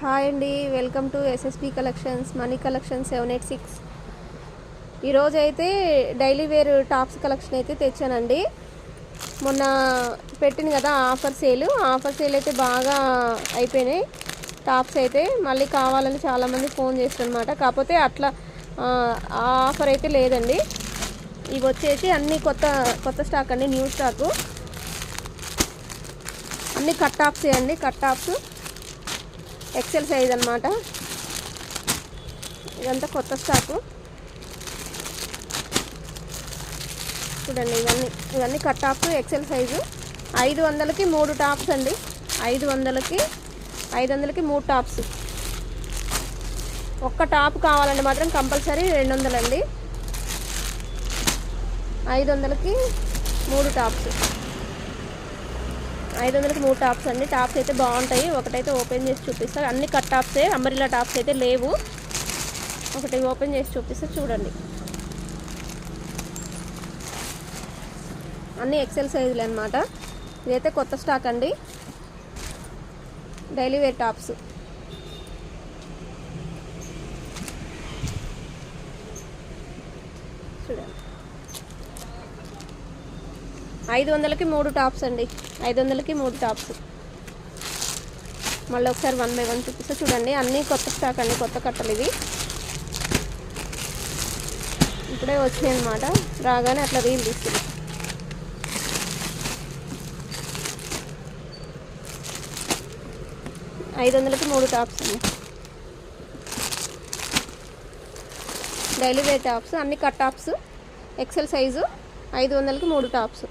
Hi అండి, welcome to SSB collections, money collection 786. ఈరోజు అయితే డైలీ వేర్ టాప్స్ కలెక్షన్ అయితే తెచ్చానండి. మొన్న పెట్టిన కదా ఆఫర్ సేల్ అయితే బాగా అయిపోయినాయి. టాప్స్ అయితే మళ్ళీ కావాలని చాలామంది ఫోన్ చేస్తారనమాట. కాకపోతే అట్లా ఆ ఆఫర్ అయితే లేదండి. ఇవి వచ్చేసి అన్నీ కొత్త స్టాక్ అండి, న్యూ స్టాకు. అన్నీ కట్ టాప్సే అండి, కట్ టాప్స్ ఎక్సెల్ సైజ్ అనమాట. ఇదంతా కొత్త స్టాకు చూడండి. ఇవన్నీ కట్ టాప్స్ ఎక్సెల్ సైజు. 500కి 3 టాప్స్ అండి. 500కి 3 టాప్స్. ఒక్క టాప్ కావాలంటే మాత్రం కంపల్సరీ 200 అండి. 500కి 3 టాప్స్. 500కి 3 టాప్స్ అండి. టాప్స్ అయితే బాగుంటాయి. ఒకటైతే ఓపెన్ చేసి చూపిస్తారు. అన్ని కట్ టాప్సే, అంబ్రెల్లా టాప్స్ అయితే లేవు. ఒకటి ఓపెన్ చేసి చూపిస్తారు చూడండి. అన్నీ ఎక్సెల్ సైజులు అనమాట. ఇదైతే కొత్త స్టాక్ అండి, డైలీ వేర్ టాప్స్. చూడండి, 500కి 3 టాప్స్ అండి. 500కి 3 టాప్స్. మళ్ళీ ఒకసారి 1 బై 1 చూపిస్తే చూడండి. అన్నీ కొత్త స్టాక్ అండి, కొత్త కట్టలు ఇవి. ఇప్పుడే వచ్చినాయి అనమాట. రాగానే అట్లా రీల్ తీస్తుంది. $500కి 3 టాప్స్ అండి, డైలీ వేర్ టాప్స్. అన్ని కట్ టాప్స్ ఎక్సెల్ సైజు. 500కి 3 టాప్స్.